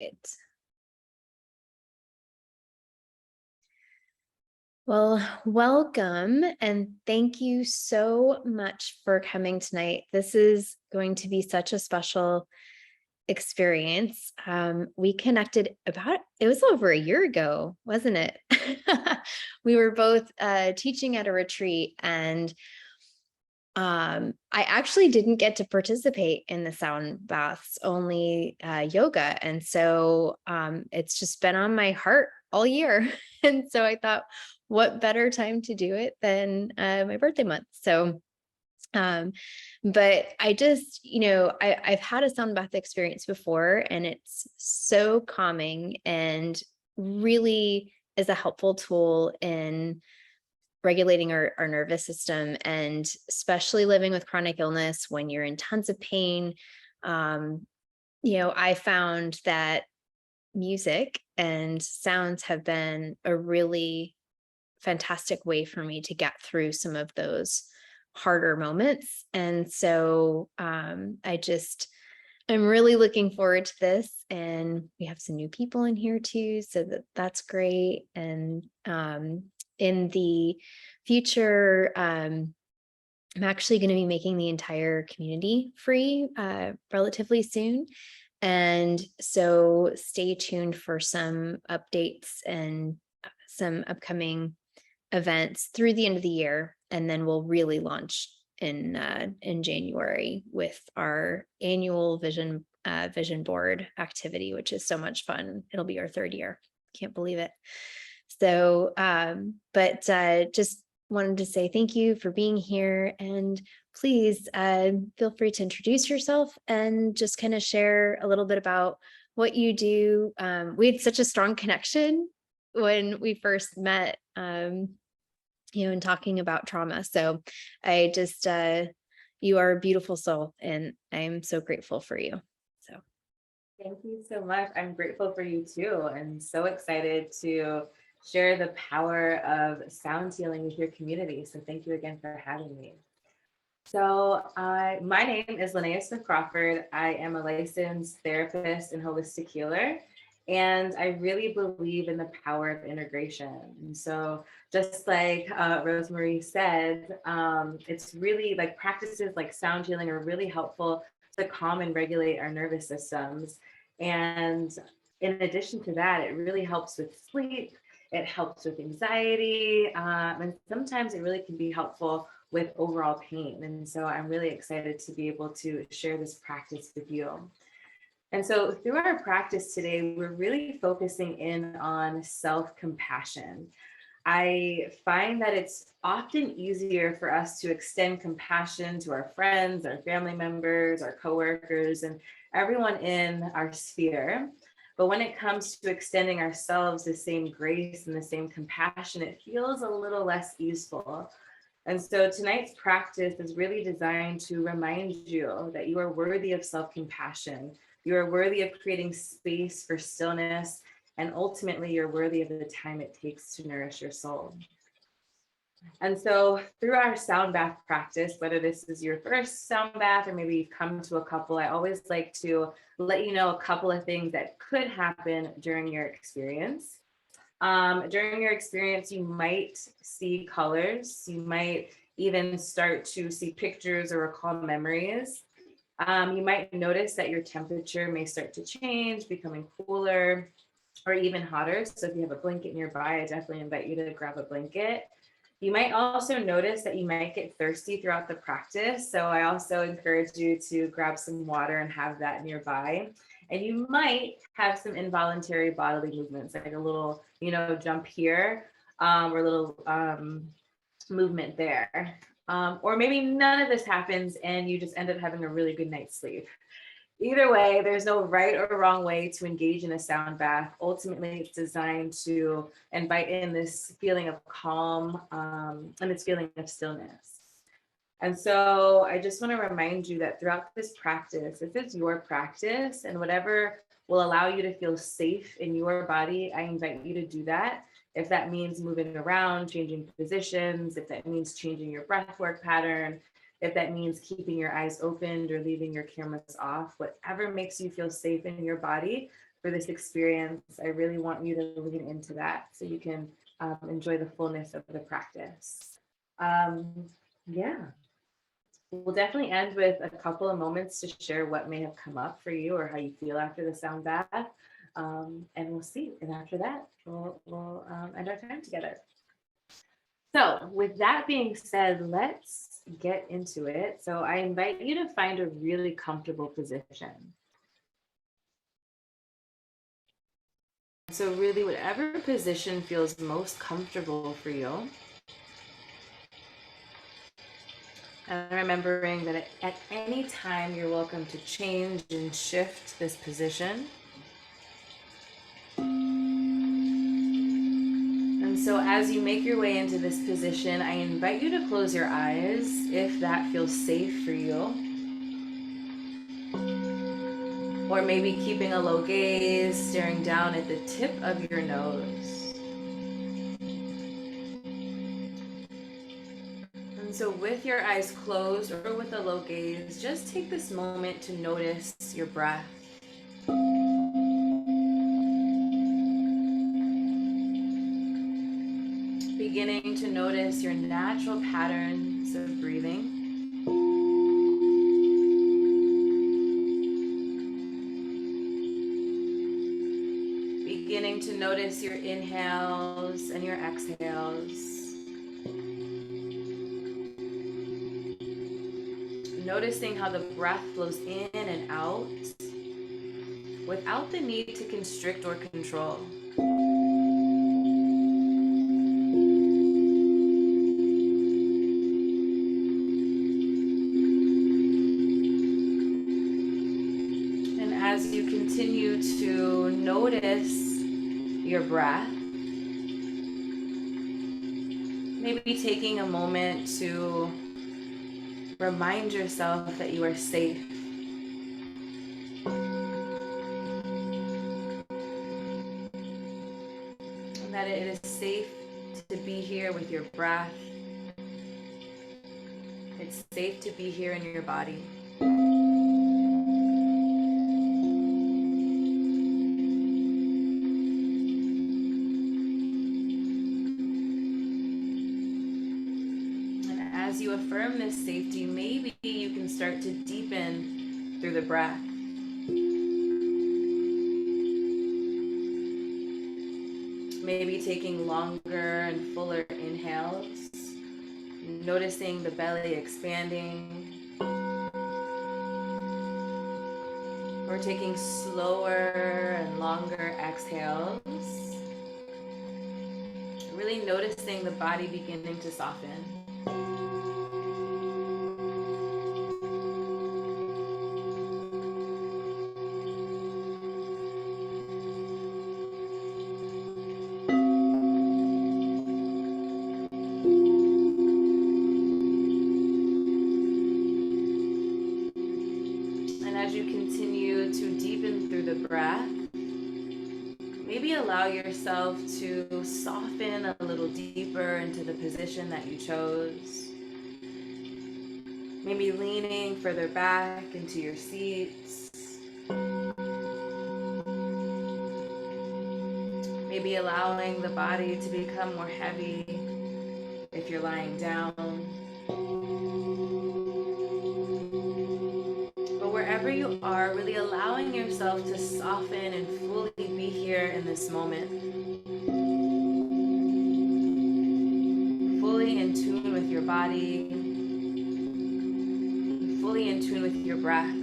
right. Well, welcome and thank you so much for coming tonight. This is going to be such a special experience. We connected it was over a year ago, wasn't it? We were both teaching at a retreat, and I actually didn't get to participate in the sound baths, only yoga. And so it's just been on my heart all year. And so I thought, what better time to do it than my birthday month? So, but I just, I've had a sound bath experience before, and it's so calming and really is a helpful tool in regulating our nervous system, and especially living with chronic illness when you're in tons of pain. um, I found that music and sounds have been a really fantastic way for me to get through some of those harder moments. And so I'm really looking forward to this, and we have some new people in here too, so that's great. And in the future, I'm actually going to be making the entire community free relatively soon. And so stay tuned for some updates and some upcoming events through the end of the year. And then we'll really launch in January with our annual vision board activity, which is so much fun. It'll be our third year. Can't believe it. So, but just wanted to say thank you for being here, and please feel free to introduce yourself and just kind of share a little bit about what you do. We had such a strong connection when we first met, in talking about trauma. So I just, you are a beautiful soul, and I'm so grateful for you. So. Thank you so much. I'm grateful for you too, and so excited to share the power of sound healing with your community. So thank you again for having me. So my name is Linnea Smith Crawford. I am a licensed therapist and holistic healer, and I really believe in the power of integration. And so just like Rosemary said, it's really like practices like sound healing are really helpful to calm and regulate our nervous systems. And in addition to that, it really helps with sleep. It helps with anxiety. And sometimes it really can be helpful with overall pain. And so I'm really excited to be able to share this practice with you. And so through our practice today, we're really focusing in on self-compassion. I find that it's often easier for us to extend compassion to our friends, our family members, our coworkers, and everyone in our sphere. But when it comes to extending ourselves the same grace and the same compassion, it feels a little less easeful. And so tonight's practice is really designed to remind you that you are worthy of self-compassion. You are worthy of creating space for stillness, and ultimately you're worthy of the time it takes to nourish your soul. And so through our sound bath practice, whether this is your first sound bath or maybe you've come to a couple, I always like to let you know a couple of things that could happen during your experience. During your experience, you might see colors. You might even start to see pictures or recall memories. You might notice that your temperature may start to change, becoming cooler or even hotter. So if you have a blanket nearby, I definitely invite you to grab a blanket. You might also notice that you might get thirsty throughout the practice. So I also encourage you to grab some water and have that nearby. And you might have some involuntary bodily movements, like a little, jump here, or a little movement there. Or maybe none of this happens and you just end up having a really good night's sleep. Either way, there's no right or wrong way to engage in a sound bath. Ultimately, it's designed to invite in this feeling of calm and this feeling of stillness. And so I just want to remind you that throughout this practice, this is your practice, and whatever will allow you to feel safe in your body, I invite you to do that. If that means moving around, changing positions, if that means changing your breath work pattern, if that means keeping your eyes opened or leaving your cameras off, whatever makes you feel safe in your body, for this experience. I really want you to lean into that so you can enjoy the fullness of the practice. Yeah, we'll definitely end with a couple of moments to share what may have come up for you or how you feel after the sound bath. And we'll see. And after that, we'll end our time together. So with that being said, let's get into it. So I invite you to find a really comfortable position. So really whatever position feels most comfortable for you. And remembering that at any time you're welcome to change and shift this position. And so as you make your way into this position, I invite you to close your eyes if that feels safe for you. Or maybe keeping a low gaze, staring down at the tip of your nose. And so with your eyes closed or with a low gaze, just take this moment to notice your breath. Beginning to notice your natural patterns of breathing. Beginning to notice your inhales and your exhales. Noticing how the breath flows in and out without the need to constrict or control. And as you continue to notice your breath, maybe taking a moment to remind yourself that you are safe. And that it is safe to be here with your breath. It's safe to be here in your body. And as you affirm this safety, maybe you can start to deepen through the breath. Maybe taking longer and fuller inhales, noticing the belly expanding, or taking slower and longer exhales, really noticing the body beginning to soften. And as you continue to deepen through the breath, maybe allow yourself to soften a little deeper into the position that you chose. Maybe leaning further back into your seats. Maybe allowing the body to become more heavy if you're lying down. But wherever you are, really allowing yourself to soften and fully be here in this moment. Fully in tune with your body, fully in tune with your breath.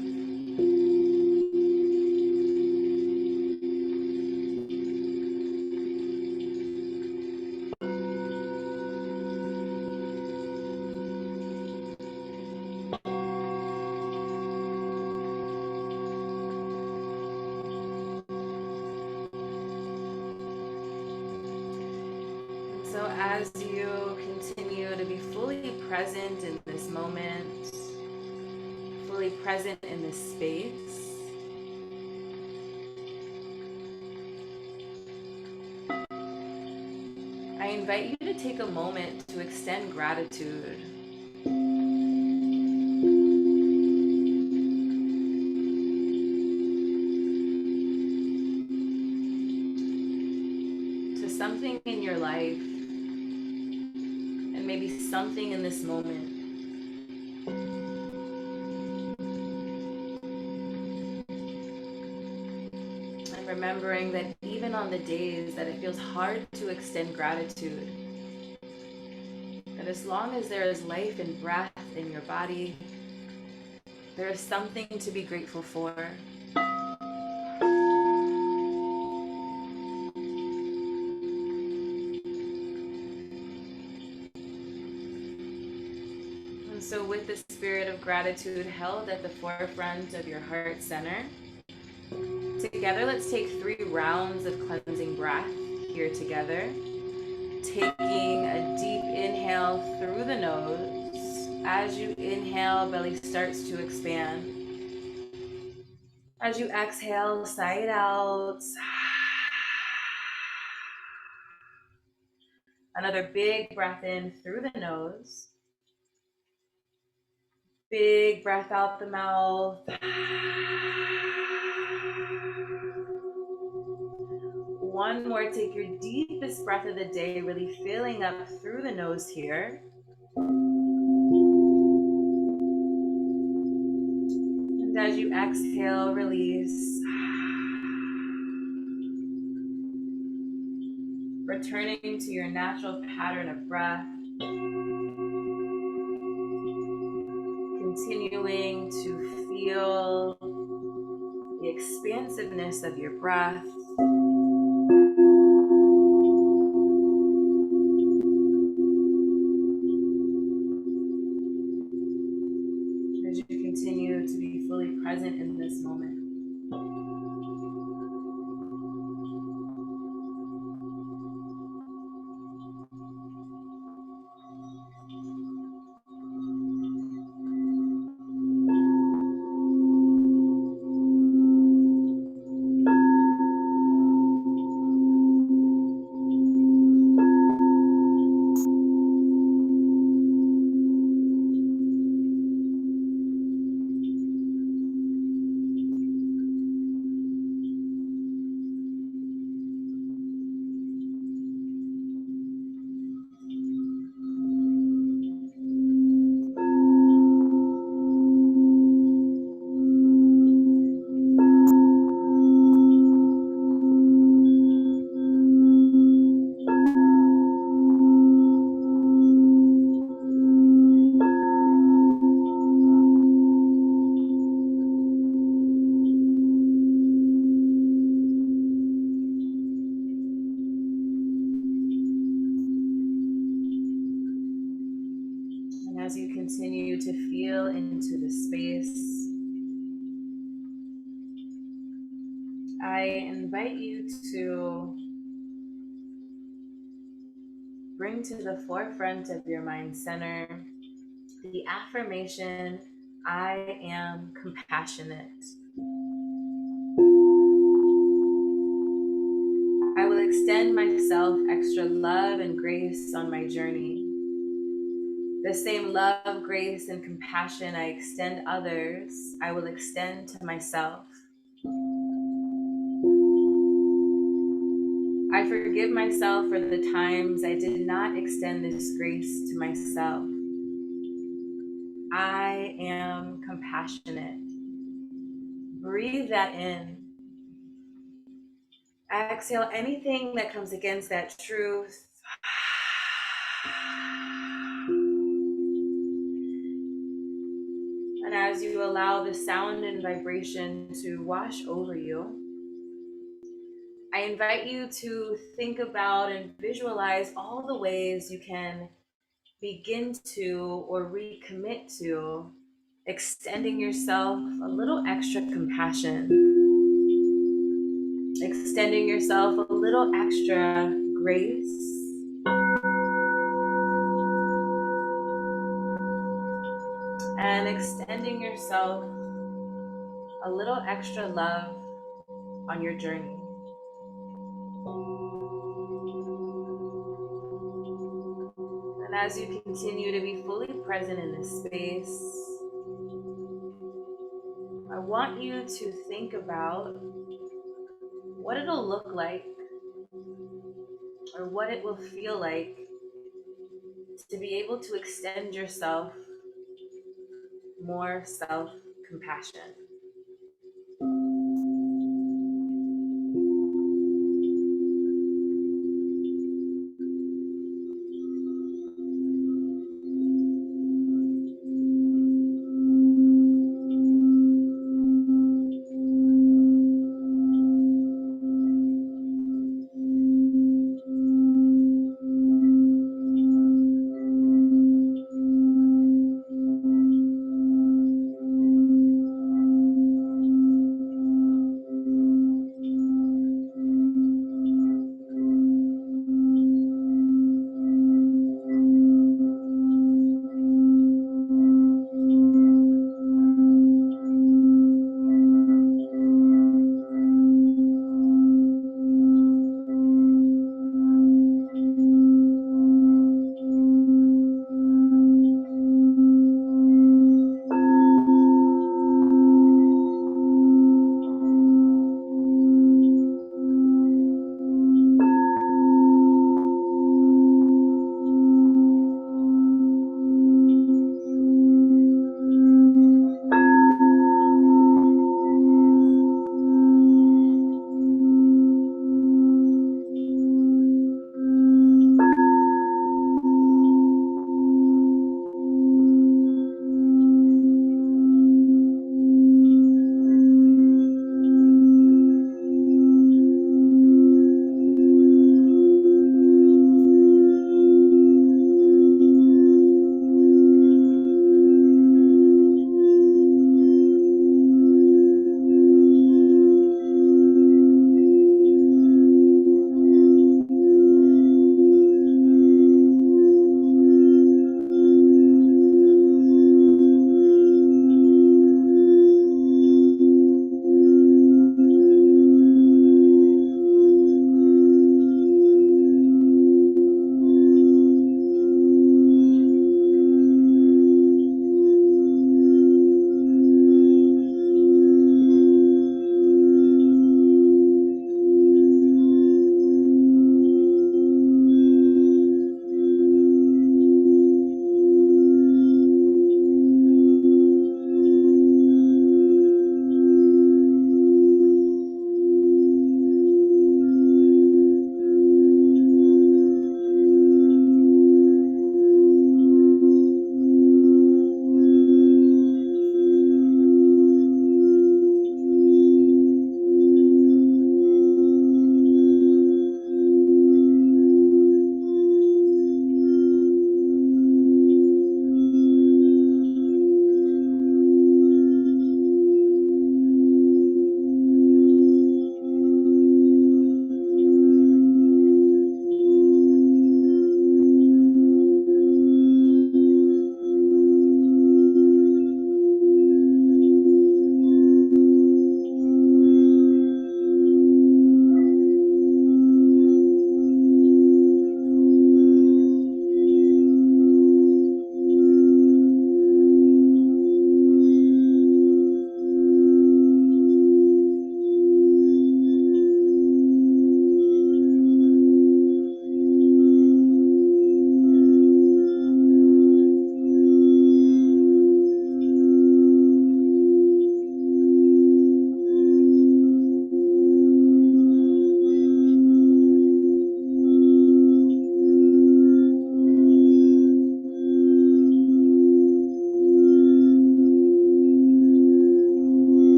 So as you continue to be fully present in this moment, fully present in this space, I invite you to take a moment to extend gratitude. something in your life, and maybe something in this moment, and remembering that even on the days that it feels hard to extend gratitude, that as long as there is life and breath in your body, there is something to be grateful for. And so with the spirit of gratitude held at the forefront of your heart center, together let's take 3 rounds of cleansing breath here together. Taking a deep inhale through the nose. As you inhale, belly starts to expand. As you exhale, sigh it out. Another big breath in through the nose. Big breath out the mouth. One more, take your deepest breath of the day, really filling up through the nose here. And as you exhale, release. Returning to your natural pattern of breath. Continuing to feel the expansiveness of your breath. As you continue to be fully present in this moment. And as you continue to feel into the space, I invite you to bring to the forefront of your mind center the affirmation, I am compassionate. I will extend myself extra love and grace on my journey. The same love, grace, and compassion I extend others, I will extend to myself. I forgive myself for the times I did not extend this grace to myself. I am compassionate. Breathe that in. Exhale anything that comes against that truth. And as you allow the sound and vibration to wash over you, I invite you to think about and visualize all the ways you can begin to or recommit to extending yourself a little extra compassion, extending yourself a little extra grace, and extending yourself a little extra love on your journey. And as you continue to be fully present in this space, I want you to think about what it'll look like or what it will feel like to be able to extend yourself more self compassion.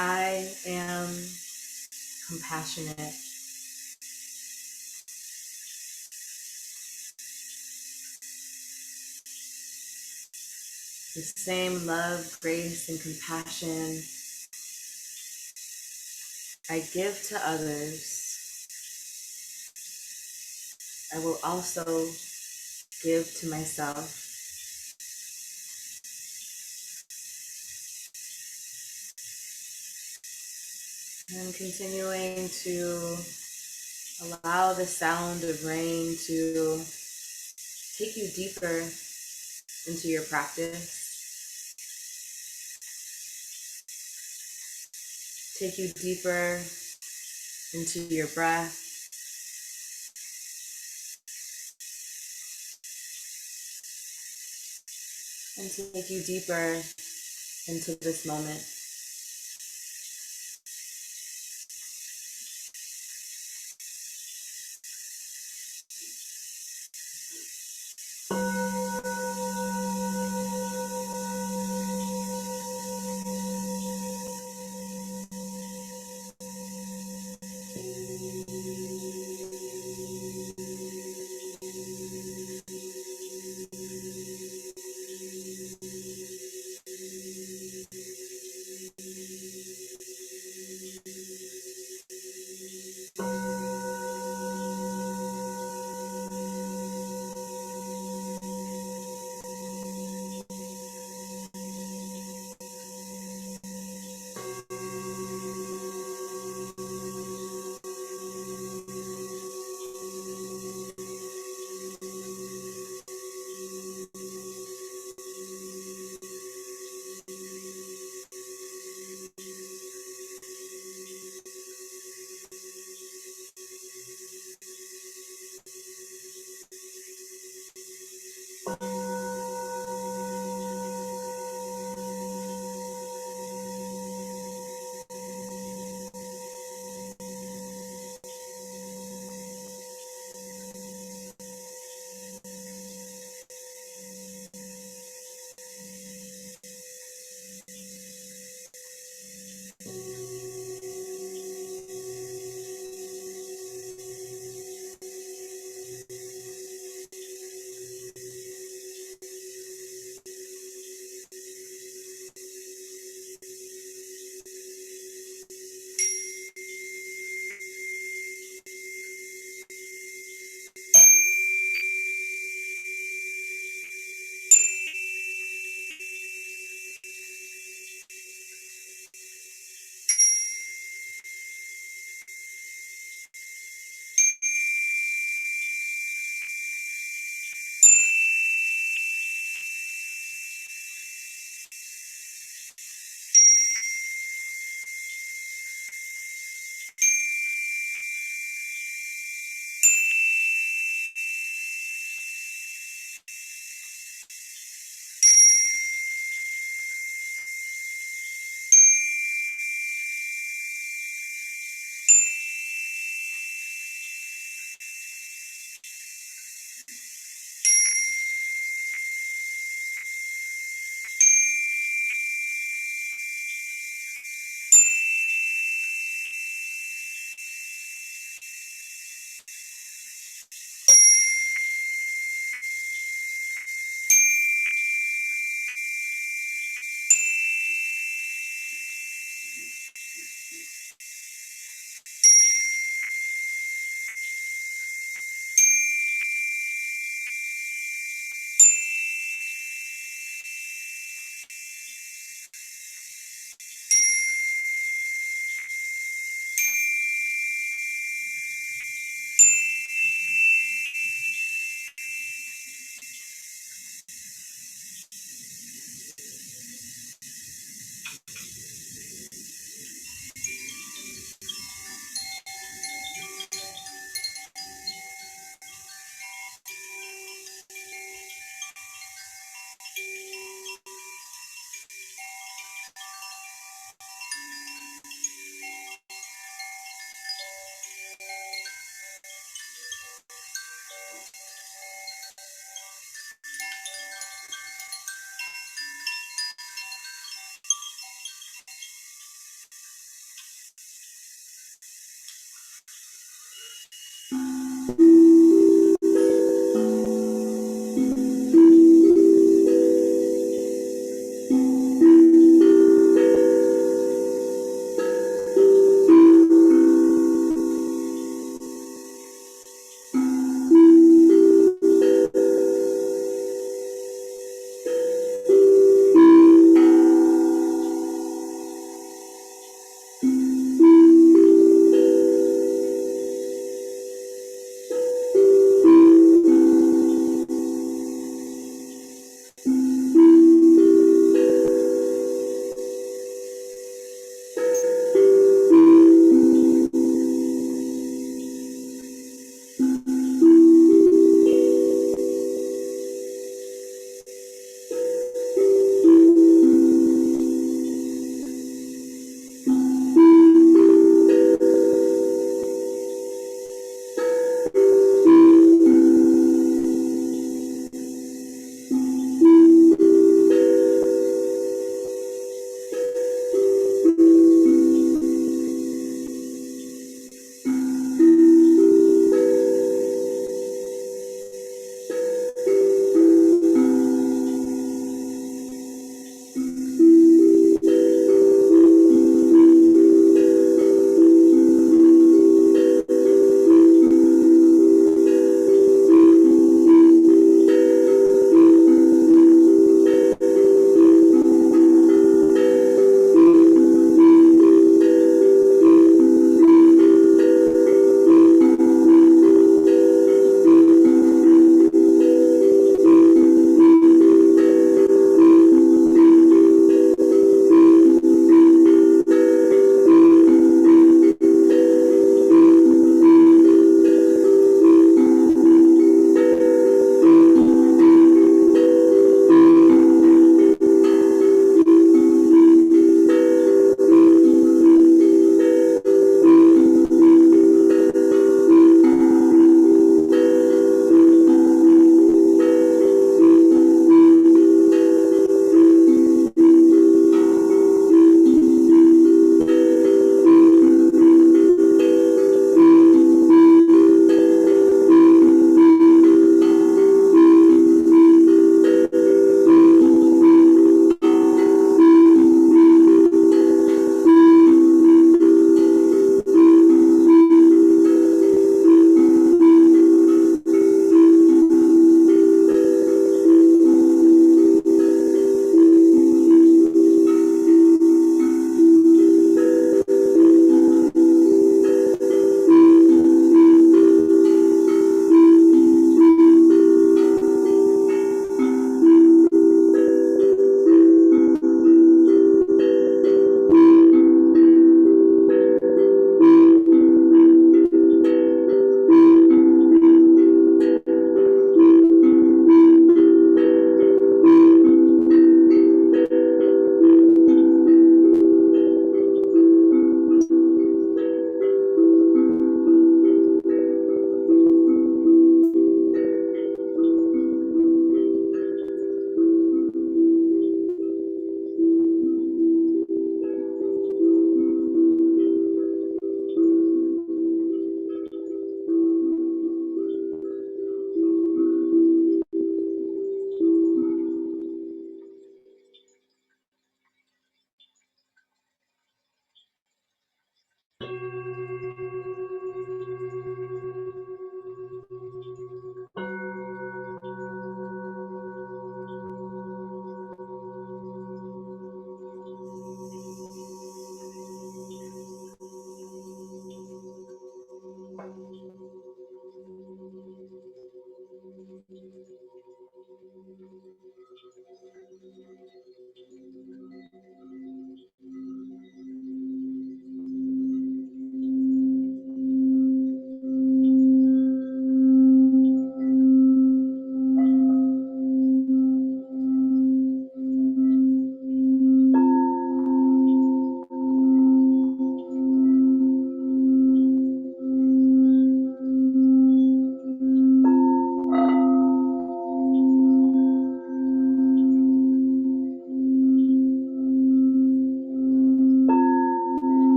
I am compassionate. the same love, grace, and compassion I give to others, I will also give to myself. And continuing to allow the sound of rain to take you deeper into your practice, take you deeper into your breath, and to take you deeper into this moment.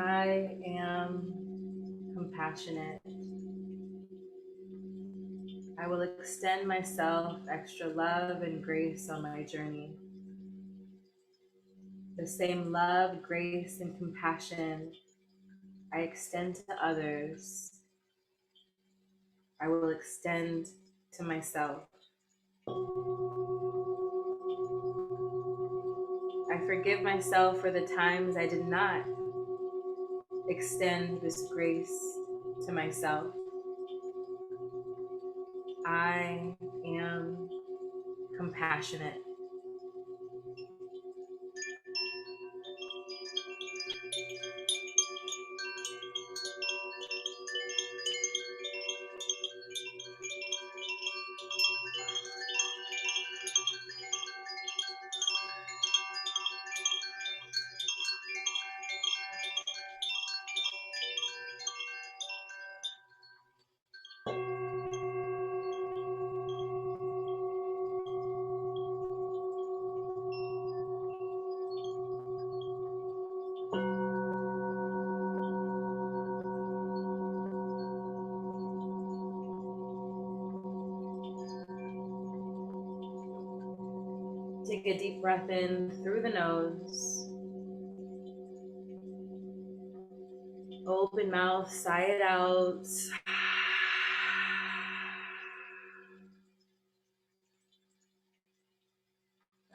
I am compassionate. I will extend myself extra love and grace on my journey. The same love, grace, and compassion I extend to others, I will extend to myself. I forgive myself for the times I did not extend this grace to myself. I am compassionate. Take a deep breath in through the nose. Open mouth, sigh it out.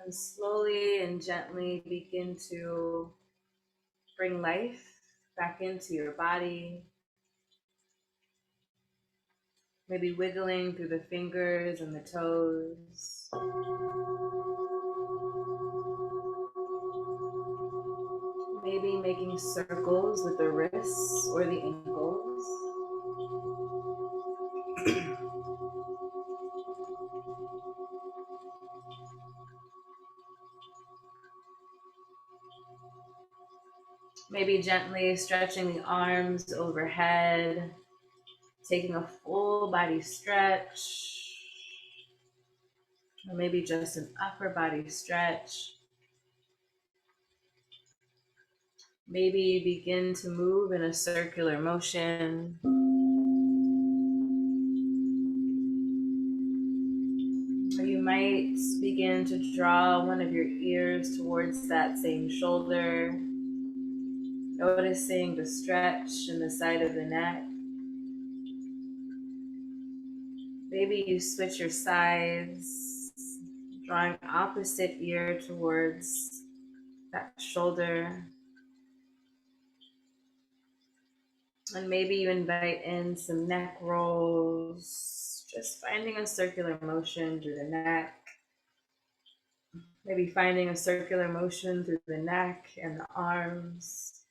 And slowly and gently begin to bring life back into your body. Maybe wiggling through the fingers and the toes. Maybe making circles with the wrists or the ankles. Maybe gently stretching the arms overhead, taking a full body stretch, or maybe just an upper body stretch. Maybe begin to move in a circular motion. Or you might begin to draw one of your ears towards that same shoulder, noticing the stretch in the side of the neck. Maybe you switch your sides, drawing opposite ear towards that shoulder. And maybe you invite in some neck rolls, just finding a circular motion through the neck. Maybe finding a circular motion through the neck and the arms.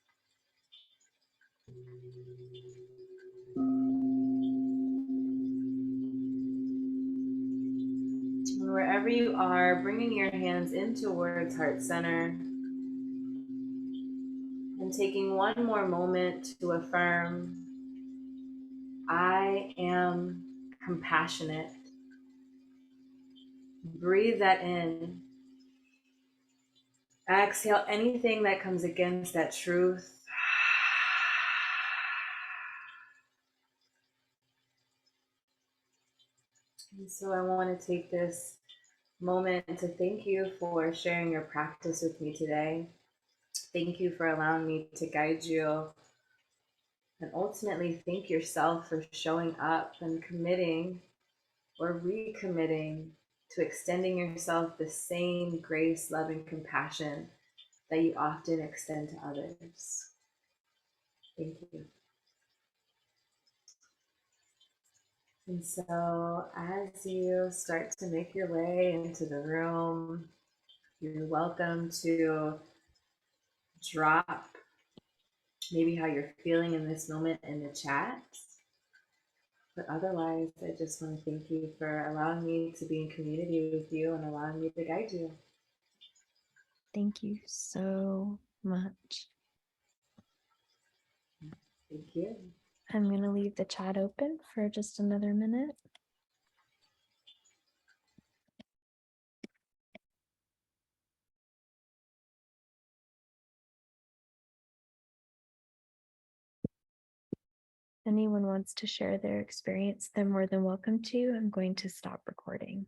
And wherever you are, bringing your hands in towards heart center. And taking one more moment to affirm, I am compassionate. Breathe that in. Exhale anything that comes against that truth. And so I want to take this moment to thank you for sharing your practice with me today. Thank you for allowing me to guide you. And ultimately, thank yourself for showing up and committing or recommitting to extending yourself the same grace, love, and compassion that you often extend to others. Thank you. And so as you start to make your way into the room, you're welcome to drop maybe how you're feeling in this moment in the chat. But otherwise, I just want to thank you for allowing me to be in community with you and allowing me to guide you. Thank you so much. Thank you. I'm going to leave the chat open for just another minute. anyone wants to share their experience, they're more than welcome to. I'm going to stop recording.